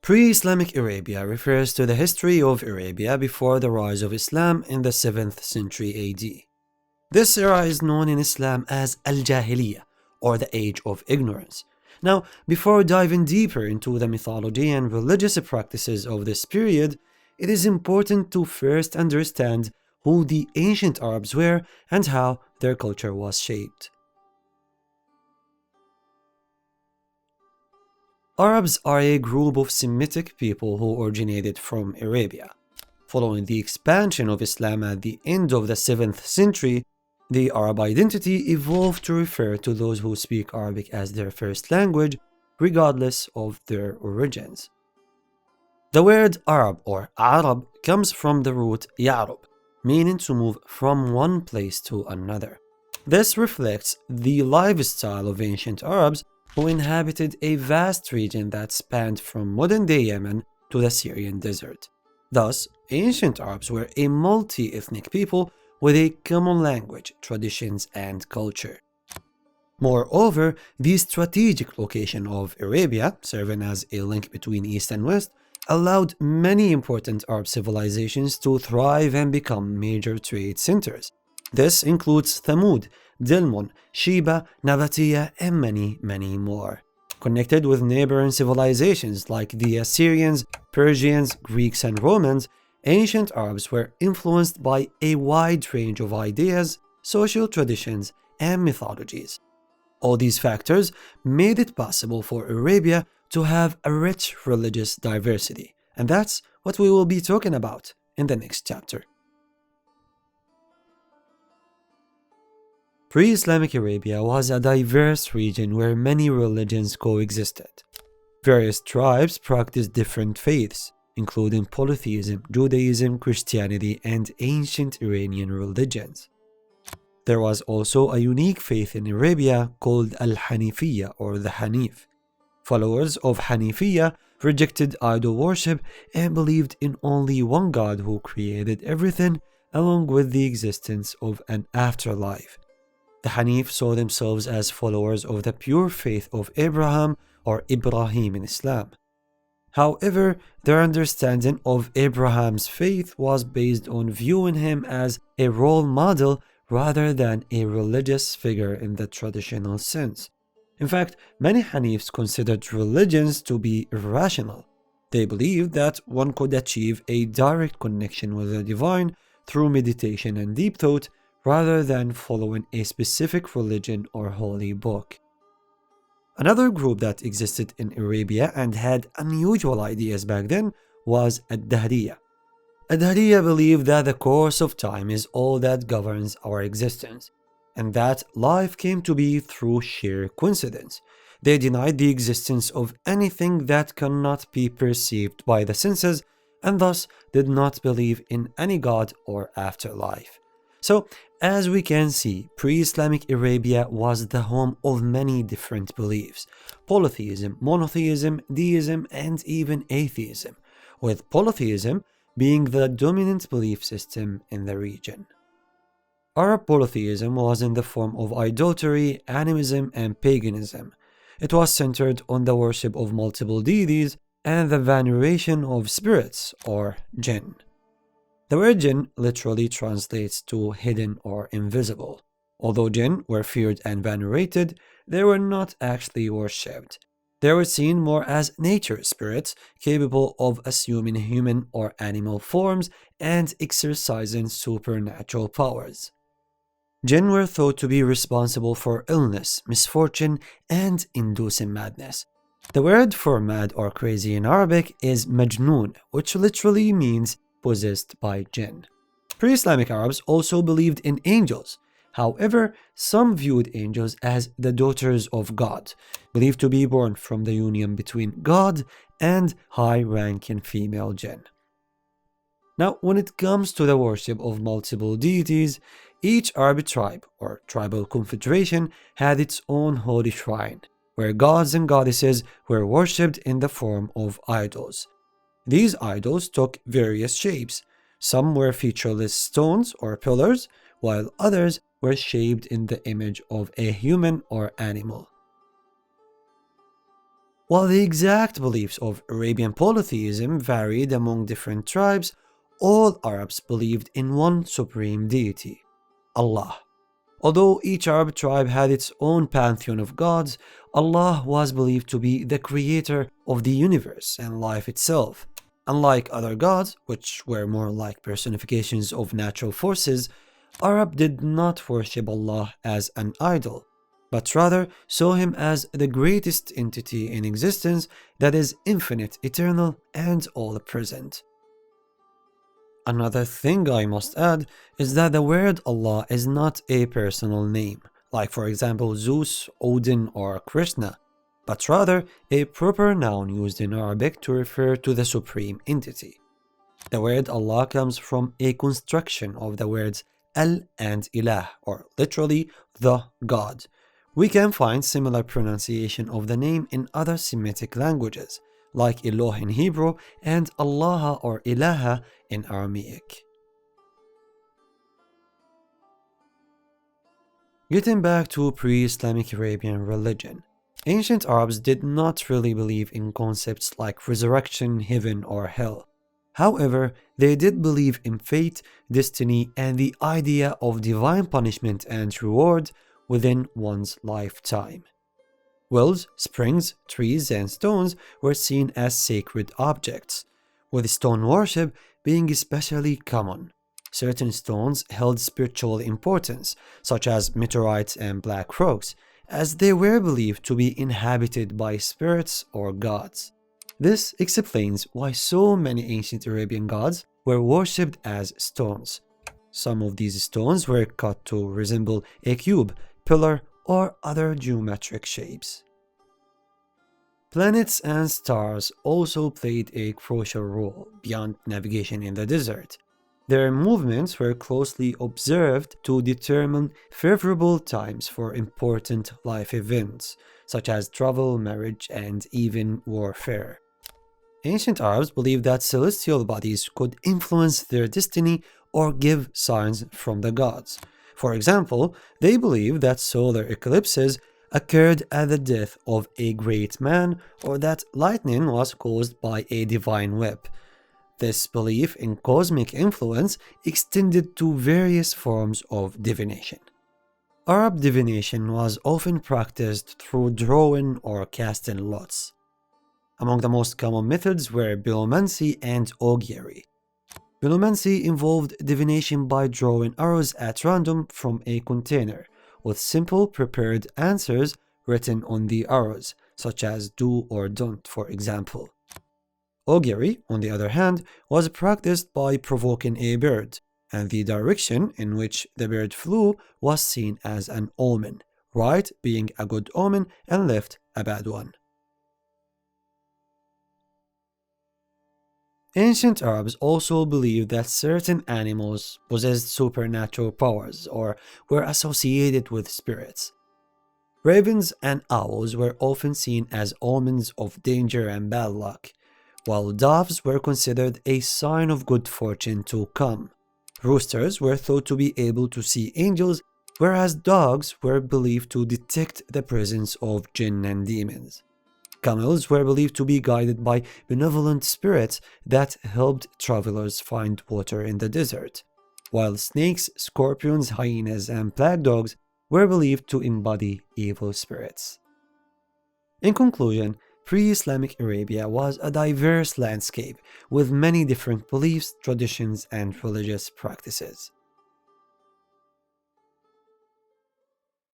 Pre-Islamic Arabia refers to the history of Arabia before the rise of Islam in the 7th century AD. This era is known in Islam as Al-Jahiliyyah, or the Age of Ignorance. Now, before diving deeper into the mythology and religious practices of this period, it is important to first understand who the ancient Arabs were and how their culture was shaped. Arabs are a group of Semitic people who originated from Arabia. Following the expansion of Islam at the end of the 7th century, the Arab identity evolved to refer to those who speak Arabic as their first language, regardless of their origins. The word Arab or Arab comes from the root Ya'rub, meaning to move from one place to another. This reflects the lifestyle of ancient Arabs who inhabited a vast region that spanned from modern-day Yemen to the Syrian desert. Thus, ancient Arabs were a multi-ethnic people with a common language, traditions, and culture. Moreover, the strategic location of Arabia, serving as a link between East and West, allowed many important Arab civilizations to thrive and become major trade centers. This includes Thamud, Dilmun, Sheba, Nabatea, and many more. Connected with neighboring civilizations like the Assyrians, Persians, Greeks, and Romans, ancient Arabs were influenced by a wide range of ideas, social traditions, and mythologies. All these factors made it possible for Arabia to have a rich religious diversity, and that's what we will be talking about in the next chapter. Pre-Islamic Arabia was a diverse region where many religions coexisted. Various tribes practiced different faiths, including polytheism, Judaism, Christianity, and ancient Iranian religions. There was also a unique faith in Arabia called Al-Hanifiyya or the Hanif. Followers of Hanifiyya rejected idol worship and believed in only one God who created everything, along with the existence of an afterlife. The Hanif saw themselves as followers of the pure faith of Abraham or Ibrahim in Islam. However, their understanding of Abraham's faith was based on viewing him as a role model rather than a religious figure in the traditional sense. In fact, many Hanifs considered religions to be irrational. They believed that one could achieve a direct connection with the divine through meditation and deep thought, rather than following a specific religion or holy book. Another group that existed in Arabia and had unusual ideas back then was Ad-Dahriyya. Ad-Dahriyya believed that the course of time is all that governs our existence, and that life came to be through sheer coincidence. They denied the existence of anything that cannot be perceived by the senses, and thus did not believe in any god or afterlife. So, as we can see, pre-Islamic Arabia was the home of many different beliefs: polytheism, monotheism, deism, and even atheism, with polytheism being the dominant belief system in the region. Arab polytheism was in the form of idolatry, animism, and paganism. It was centered on the worship of multiple deities and the veneration of spirits, or Jinn. The word Jinn literally translates to hidden or invisible. Although Jinn were feared and venerated, they were not actually worshipped. They were seen more as nature spirits capable of assuming human or animal forms and exercising supernatural powers. Jinn were thought to be responsible for illness, misfortune, and inducing madness. The word for mad or crazy in Arabic is majnoon, which literally means possessed by Jinn. Pre-Islamic Arabs also believed in angels. However, some viewed angels as the daughters of God, believed to be born from the union between God and high-ranking female Jinn. Now, when it comes to the worship of multiple deities, each Arab tribe or tribal confederation had its own holy shrine, where gods and goddesses were worshipped in the form of idols. These idols took various shapes. Some were featureless stones or pillars, while others were shaped in the image of a human or animal. While the exact beliefs of Arabian polytheism varied among different tribes, all Arabs believed in one supreme deity, Allah. Although each Arab tribe had its own pantheon of gods, Allah was believed to be the creator of the universe and life itself. Unlike other gods, which were more like personifications of natural forces, Arab did not worship Allah as an idol, but rather saw him as the greatest entity in existence that is infinite, eternal, and all-present. Another thing I must add is that the word Allah is not a personal name, like for example Zeus, Odin, or Krishna, but rather a proper noun used in Arabic to refer to the supreme entity. The word Allah comes from a construction of the words Al and Ilah, or literally the God. We can find similar pronunciation of the name in other Semitic languages, like Eloh in Hebrew and Allah or Ilaha in Aramaic. Getting back to pre-Islamic Arabian religion, ancient Arabs did not really believe in concepts like resurrection, heaven, or hell. However, they did believe in fate, destiny, and the idea of divine punishment and reward within one's lifetime. Wells, springs, trees, and stones were seen as sacred objects, with stone worship being especially common. Certain stones held spiritual importance, such as meteorites and black rocks, as they were believed to be inhabited by spirits or gods. This explains why so many ancient Arabian gods were worshipped as stones. Some of these stones were cut to resemble a cube, pillar, or other geometric shapes. Planets and stars also played a crucial role beyond navigation in the desert. Their movements were closely observed to determine favorable times for important life events, such as travel, marriage, and even warfare. Ancient Arabs believed that celestial bodies could influence their destiny or give signs from the gods. For example, they believed that solar eclipses occurred at the death of a great man or that lightning was caused by a divine web. This belief in cosmic influence extended to various forms of divination. Arab divination was often practiced through drawing or casting lots. Among the most common methods were bilomancy and augury. Bilomancy involved divination by drawing arrows at random from a container, with simple prepared answers written on the arrows, such as do or don't, for example. Augury, on the other hand, was practiced by provoking a bird, and the direction in which the bird flew was seen as an omen, right being a good omen and left a bad one. Ancient Arabs also believed that certain animals possessed supernatural powers or were associated with spirits. Ravens and owls were often seen as omens of danger and bad luck, while doves were considered a sign of good fortune to come. Roosters were thought to be able to see angels, whereas dogs were believed to detect the presence of jinn and demons. Camels were believed to be guided by benevolent spirits that helped travelers find water in the desert, while snakes, scorpions, hyenas, and plague dogs were believed to embody evil spirits. In conclusion, pre-Islamic Arabia was a diverse landscape with many different beliefs, traditions, and religious practices.